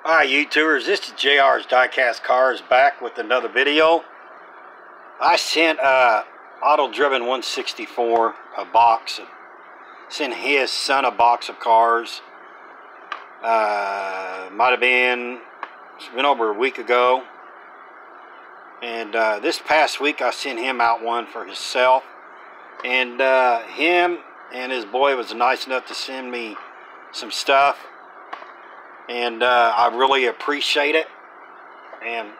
Hi YouTubers, this is JR's Diecast Cars back with another video. I sent Autodriven 164 a box, sent his son a box of cars. Might have been, it's been over a week ago. And this past week I sent him out one for himself. And him and his boy was nice enough to send me some stuff. And I really appreciate it. And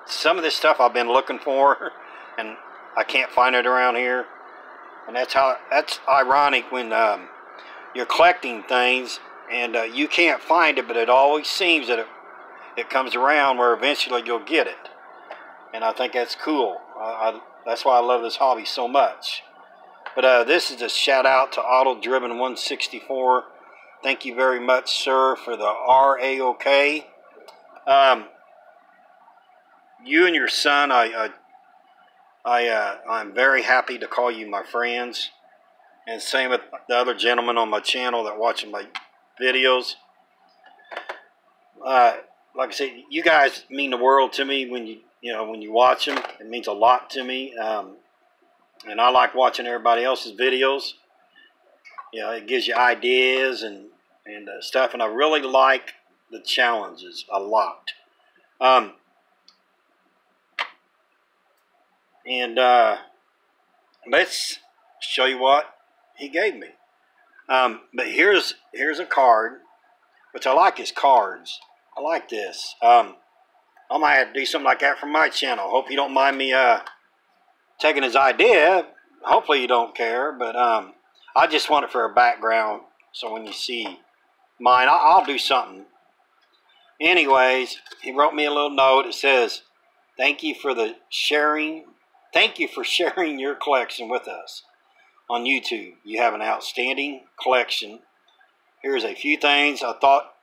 some of this stuff I've been looking for, and I can't find it around here. And that's ironic when you're collecting things and you can't find it, but it always seems that it comes around where eventually you'll get it. And I think that's cool. That's why I love this hobby so much. But this is a shout out to Autodriven 164. Thank you very much, sir, for the RAOK. You and your son, I'm very happy to call you my friends. And same with the other gentlemen on my channel that watching my videos. Like I said, you guys mean the world to me when you watch them. It means a lot to me. And I like watching everybody else's videos. It gives you ideas and stuff, and I really like the challenges a lot. Let's show you what he gave me. But here's a card, which I like his cards. I like this. I might have to do something like that for my channel. Hope you don't mind me taking his idea. Hopefully you don't care, but I just want it for a background, so when you see mine, I'll do something. Anyways, he wrote me a little note. It says, thank you for sharing your collection with us on YouTube. You have an outstanding collection. Here's a few things I thought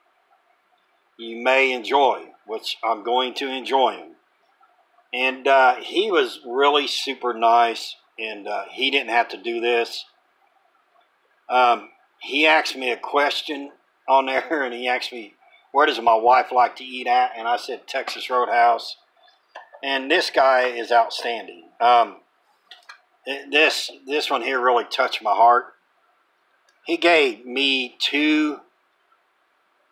you may enjoy, which I'm going to enjoy them. And he was really super nice, and he didn't have to do this. He asked me a question on there, and he asked me, where does my wife like to eat at? And I said, Texas Roadhouse. And this guy is outstanding. This one here really touched my heart. He gave me two,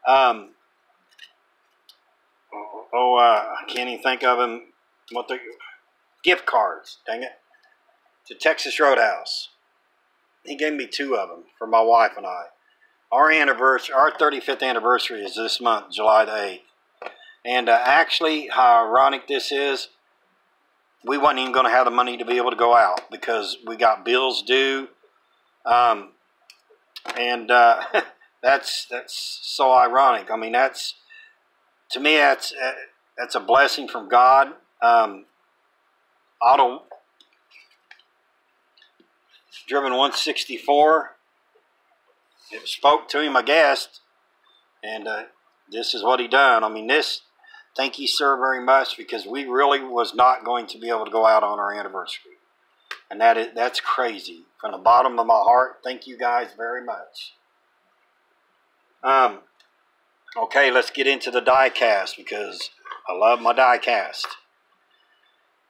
I can't even think of them, gift cards, dang it, to Texas Roadhouse. He gave me two of them for my wife and I. Our 35th anniversary is this month, July the 8th. And actually, how ironic this is, we wasn't even going to have the money to be able to go out because we got bills due. That's so ironic. I mean, to me, that's a blessing from God. Autodriven 164. It spoke to him, I guess, and this is what he done. I mean, thank you, sir, very much, because we really was not going to be able to go out on our anniversary, and that's crazy. From the bottom of my heart, thank you guys very much. Okay, let's get into the die cast because I love my die cast.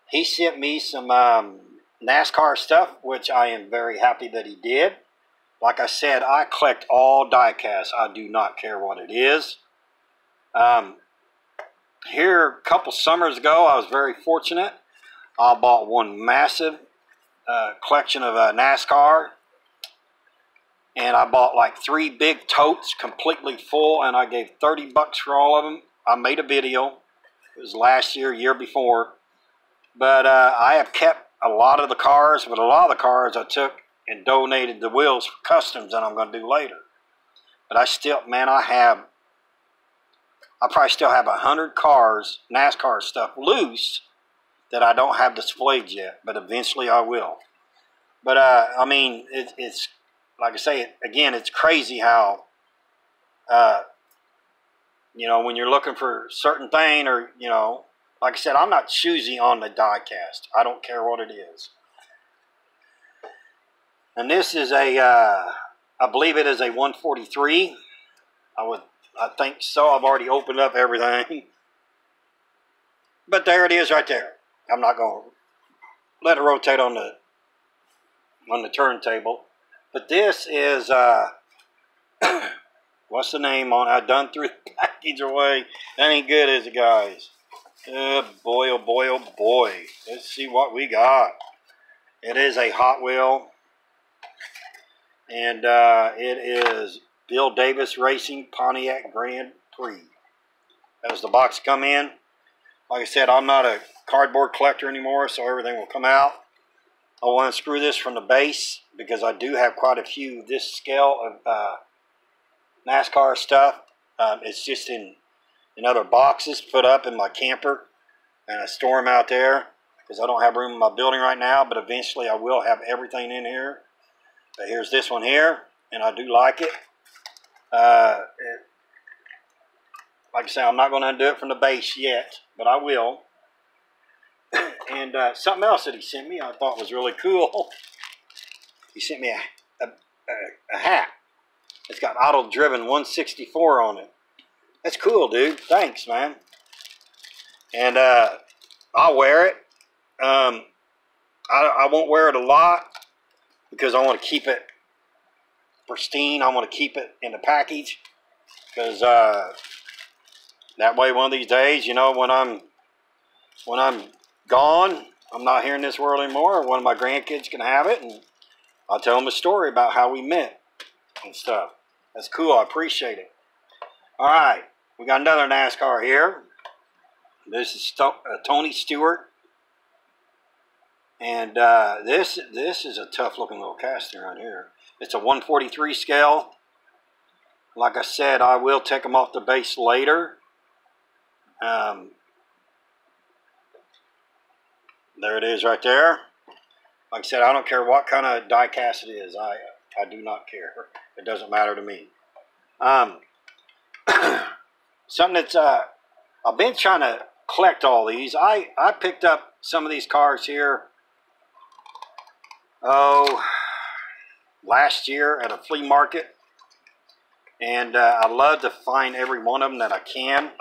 He sent me some NASCAR stuff, which I am very happy that he did. Like I said, I collect all die-casts. I do not care what it is. Here, a couple summers ago, I was very fortunate. I bought one massive collection of NASCAR. And I bought like 3 big totes completely full, and I gave $30 for all of them. I made a video. It was last year before. But I have kept a lot of the cars, but a lot of the cars I took and donated the wheels for customs that I'm going to do later. But I probably still have 100 cars, NASCAR stuff, loose that I don't have displayed yet, but eventually I will. But, I mean, it's like I say, again, it's crazy how, when you're looking for a certain thing or, like I said, I'm not choosy on the die cast. I don't care what it is. And this is I believe it is a 143. I would I think so. I've already opened up everything. But there it is right there. I'm not going to let it rotate on the turntable. But this is, what's the name on it? I done threw the package away. That ain't good, is it, guys? Oh boy, oh boy, oh boy. Let's see what we got. It is a Hot Wheel. And it is Bill Davis Racing Pontiac Grand Prix. That was the box come in. Like I said, I'm not a cardboard collector anymore, so everything will come out. I want to screw this from the base because I do have quite a few this scale of NASCAR stuff. It's just in other boxes put up in my camper, and I store them out there because I don't have room in my building right now, but eventually I will have everything in here. But here's this one here, and I do like it. Like I say, I'm not going to undo it from the base yet, but I will. And something else that he sent me I thought was really cool. He sent me a hat. It's got Autodriven 164 on it. That's cool, dude. Thanks, man. And I'll wear it. I won't wear it a lot because I want to keep it pristine. I want to keep it in the package because that way one of these days, you know, when I'm gone, I'm not here in this world anymore, one of my grandkids can have it, and I'll tell them a story about how we met and stuff. That's cool. I appreciate it. All right. We got another NASCAR here. This is Tony Stewart. And this is a tough-looking little casting right here. It's a 143 scale. Like I said, I will take them off the base later. There it is right there. Like I said, I don't care what kind of die cast it is. I do not care. It doesn't matter to me. Something that's I've been trying to collect all these. I picked up some of these cars here. Last year at a flea market, and I love to find every one of them that I can.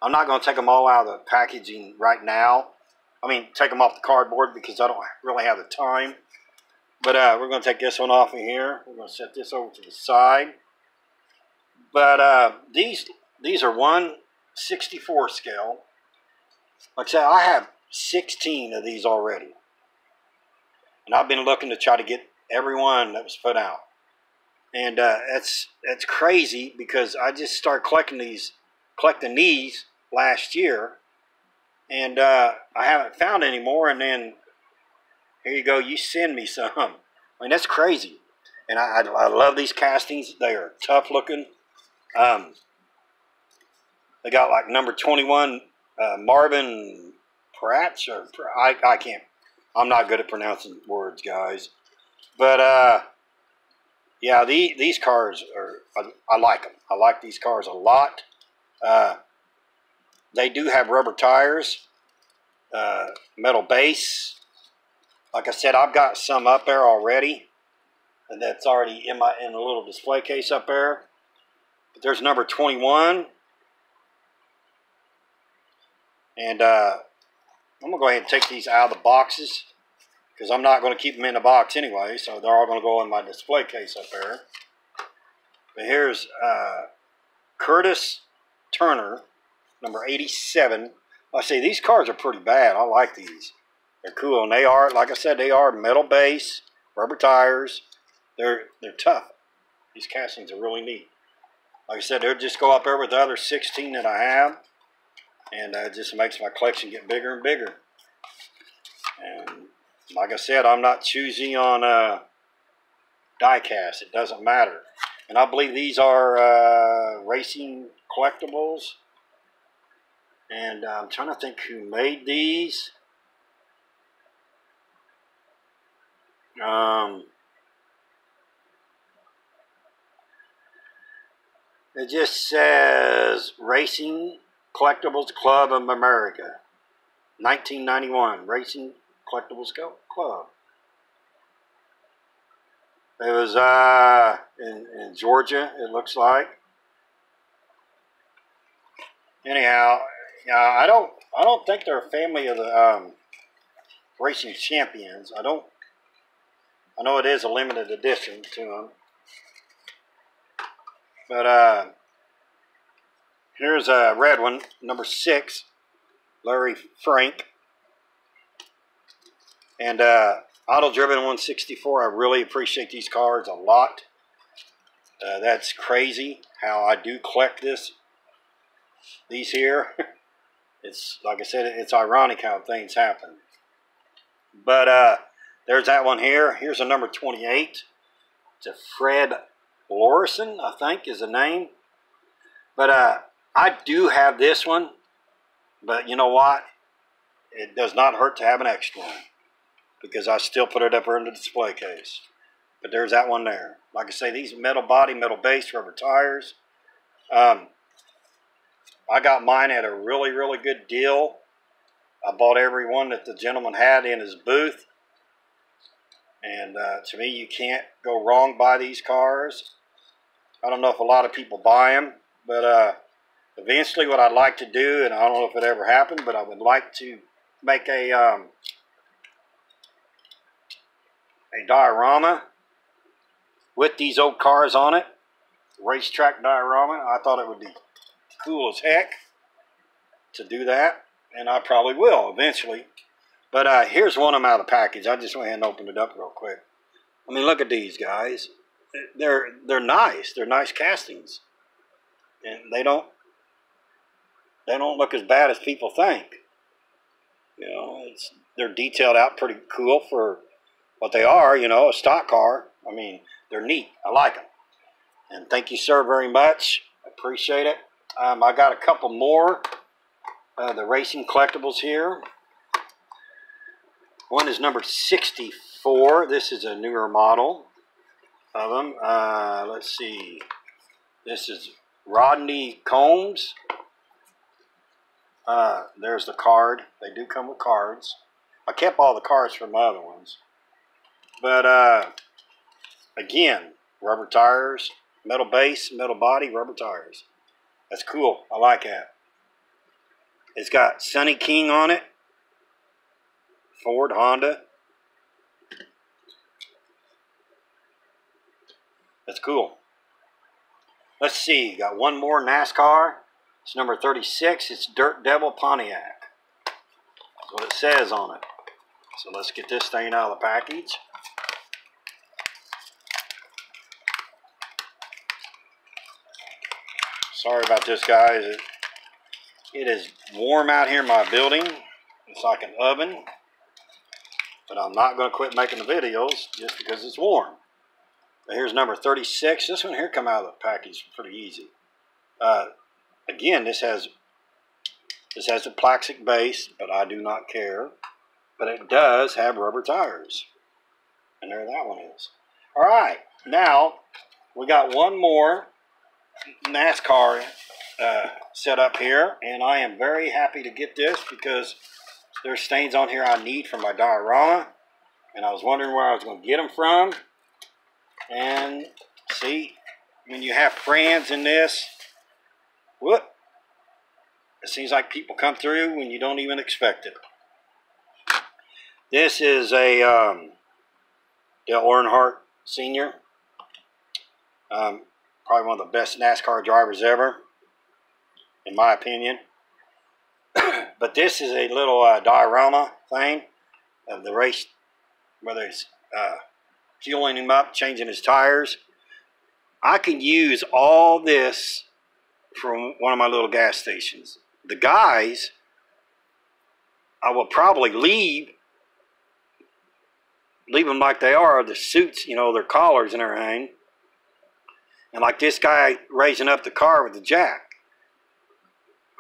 I'm not going to take them all out of the packaging right now. I mean, take them off the cardboard because I don't really have the time. But we're going to take this one off of here. We're going to set this over to the side. But these are 1/64 scale. Like I said, I have 16 of these already. And I've been looking to try to get every one that was put out. And that's crazy because I just started collecting these last year. And I haven't found any more. And then here you go, you send me some. I mean, that's crazy. And I love these castings. They are tough looking. They got like number 21 Marvin Pratt, or I can't. I'm not good at pronouncing words, guys. But yeah, these cars are. I like them. I like these cars a lot. They do have rubber tires, metal base. Like I said, I've got some up there already, and that's already in a little display case up there. But there's number 21, and I'm gonna go ahead and take these out of the boxes because I'm not going to keep them in the box anyway, so they're all going to go in my display case up there. But here's Curtis Turner, number 87. I say these cars are pretty bad. I like these. They're cool, and they are, like I said, they are metal base, rubber tires. They're tough. These castings are really neat. Like I said, they'll just go up there with the other 16 that I have, and it just makes my collection get bigger and bigger. And like I said, I'm not choosy on die cast. It doesn't matter. And I believe these are racing collectibles. And I'm trying to think who made these. It just says Racing Collectibles Club of America, 1991, Racing Collectibles Club. It was in Georgia, it looks like. anyhow, I don't think they're a family of the racing champions. I know it is a limited edition to them, but here's a red one, number 6, Larry Frank, and Autodriven 164. I really appreciate these cards a lot. That's crazy how I do collect these here. It's like I said, it's ironic how things happen. But there's that one here. Here's a number 28. It's a Fred Lorison, I think is the name. But I do have this one. But you know what? It does not hurt to have an extra one, because I still put it up in the display case. But there's that one there. Like I say, these metal body, metal base, rubber tires. I got mine at a really, really good deal. I bought every one that the gentleman had in his booth. And to me, you can't go wrong by these cars. I don't know if a lot of people buy them, but eventually what I'd like to do, and I don't know if it ever happened, but I would like to make a diorama with these old cars on it, racetrack diorama. I thought it would be cool as heck to do that, and I probably will eventually. But here's one of them out of the package. I just went ahead and opened it up real quick. I mean, look at these guys. They're nice. They're nice castings, and they don't look as bad as people think. You know, they're detailed out pretty cool for what they are. You know, a stock car. I mean, they're neat. I like them. And thank you, sir, very much. I appreciate it. I got a couple more the racing collectibles here. One is number 64. This is a newer model of them. Let's see. This is Rodney Combs. There's the card. They do come with cards. I kept all the cards from my other ones. But again, rubber tires, metal base, metal body, rubber tires. That's cool. I like that. It's got Sonny King on it. Ford, Honda. That's cool. Let's see. Got one more NASCAR. It's number 36. It's Dirt Devil Pontiac. That's what it says on it. So let's get this thing out of the package. Sorry about this, guys. It is warm out here in my building. It's like an oven. But I'm not going to quit making the videos just because it's warm. But here's number 36. This one here come out of the package pretty easy. Again, this has a plastic base, but I do not care. But it does have rubber tires. And there that one is. All right. Now, we got one more NASCAR set up here. And I am very happy to get this because there's stains on here I need for my diorama. And I was wondering where I was going to get them from. And see, when you have friends in this, whoop, it seems like people come through when you don't even expect it. This is a Dale Earnhardt Sr. Probably one of the best NASCAR drivers ever, in my opinion. But this is a little diorama thing of the race, whether it's fueling him up, changing his tires. I can use all this from one of my little gas stations. The guys, I will probably leave them like they are, the suits, you know, their collars and everything. And like this guy raising up the car with the jack.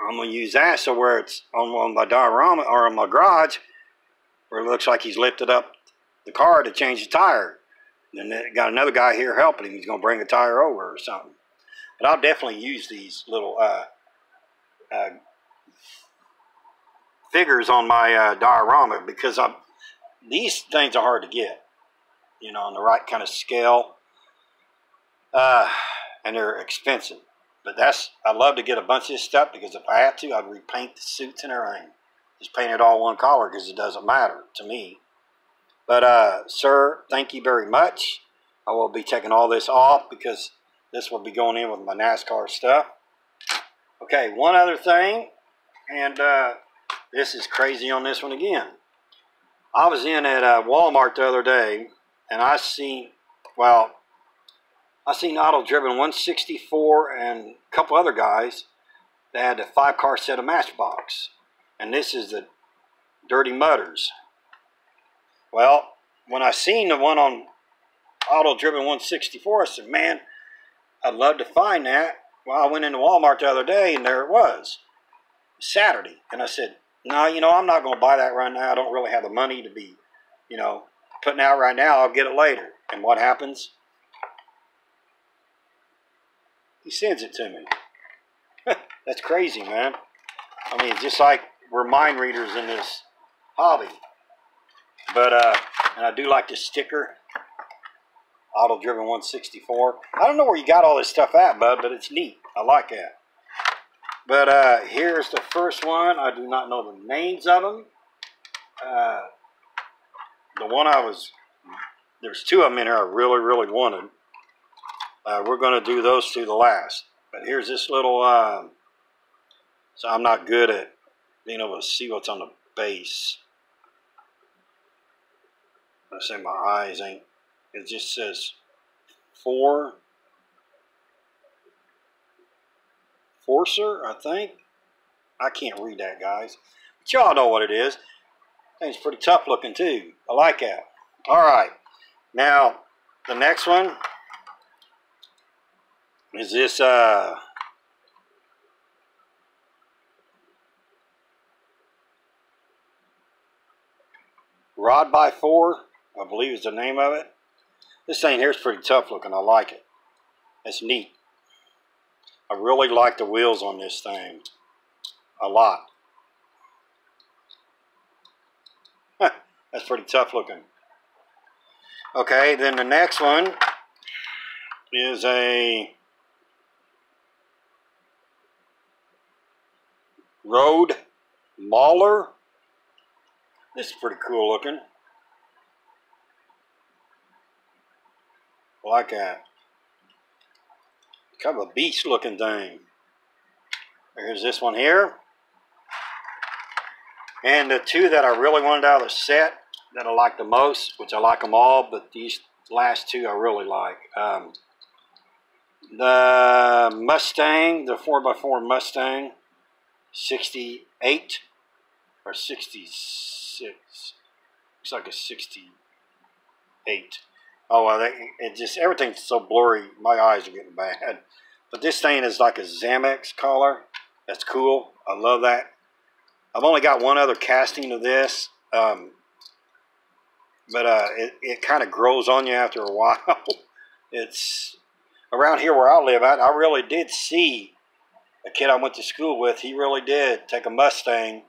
I'm going to use that so where it's on my diorama or on my garage, where it looks like he's lifted up the car to change the tire. And then got another guy here helping him. He's going to bring a tire over or something. But I'll definitely use these little figures on my diorama because these things are hard to get, you know, on the right kind of scale. And they're expensive. But I love to get a bunch of this stuff because if I had to, I'd repaint the suits and everything. Just paint it all one color because it doesn't matter to me. But, sir, thank you very much. I will be taking all this off because this will be going in with my NASCAR stuff. Okay, one other thing, and this is crazy on this one again. I was in at Walmart the other day, and I seen Autodriven 164 and a couple other guys that had a 5-car set of Matchbox. And this is the Dirty Mudders. Well, when I seen the one on Autodriven 164, I said, man, I'd love to find that. Well, I went into Walmart the other day, and there it was. Saturday. And I said, no, I'm not going to buy that right now. I don't really have the money to be, putting out right now. I'll get it later. And what happens? He sends it to me. That's crazy, man. I mean, it's just like we're mind readers in this hobby. But, and I do like this sticker. Autodriven 164. I don't know where you got all this stuff at, bud, but it's neat. I like that. But here's the first one. I do not know the names of them. The one there's two of them in here I really, really wanted. We're going to do those two the last. But here's this little, so I'm not good at being able to see what's on the base. I say my eyes ain't. It just says Forcer, I think. I can't read that, guys. But y'all know what it is. Thing's pretty tough looking too. I like that. Alright. Now, the next one is this Rod by 4, I believe is the name of it. This thing here is pretty tough looking. I like it. It's neat. I really like the wheels on this thing. A lot. That's pretty tough looking. Okay, then the next one is a Road Mauler. This is pretty cool looking. I like that. Kind of a beast looking thing. Here's this one here. And the two that I really wanted out of the set that I like the most, which I like them all, but these last two I really like. The Mustang, the 4x4 Mustang, 68 or 66. Looks like a 68. Oh, well, everything's so blurry. My eyes are getting bad. But this thing is like a Zamex collar. That's cool. I love that. I've only got one other casting of this. But it kind of grows on you after a while. It's around here where I live at. I really did see a kid I went to school with. He really did take a Mustang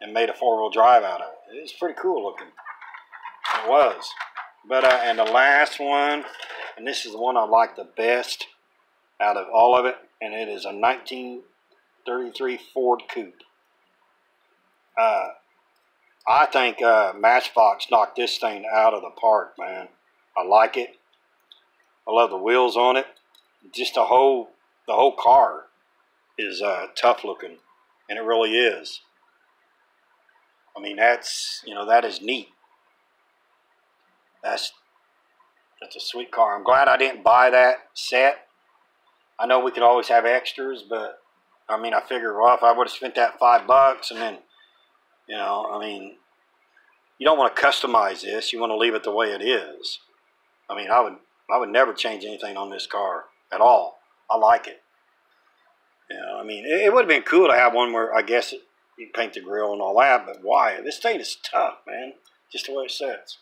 and made a 4-wheel drive out of it. It's pretty cool looking. It was. But and the last one, and this is the one I like the best out of all of it, and it is a 1933 Ford Coupe. I think Matchbox knocked this thing out of the park, man. I like it. I love the wheels on it. Just the whole car is tough looking, and it really is. I mean, that is neat. That's a sweet car. I'm glad I didn't buy that set. I know we could always have extras, but I mean, I figure, well, if I would have spent that $5 and then, I mean, you don't want to customize this. You want to leave it the way it is. I mean, I would never change anything on this car at all. I like it. I mean, it would have been cool to have one where I guess you paint the grill and all that, but why? This thing is tough, man. Just the way it sits.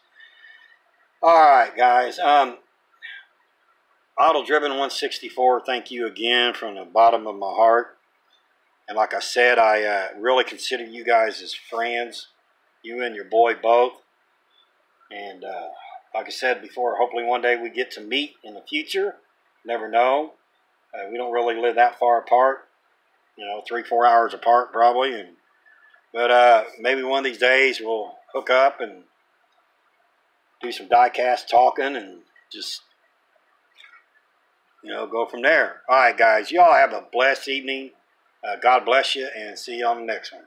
All right, guys. Autodriven 164, thank you again from the bottom of my heart. And like I said, I really consider you guys as friends, you and your boy both. And like I said before, hopefully one day we get to meet in the future. Never know. We don't really live that far apart, you know, 3-4 hours apart probably. But maybe one of these days we'll hook up and do some die-cast talking and just, you know, go from there. All right, guys, y'all have a blessed evening. God bless you, and see you on the next one.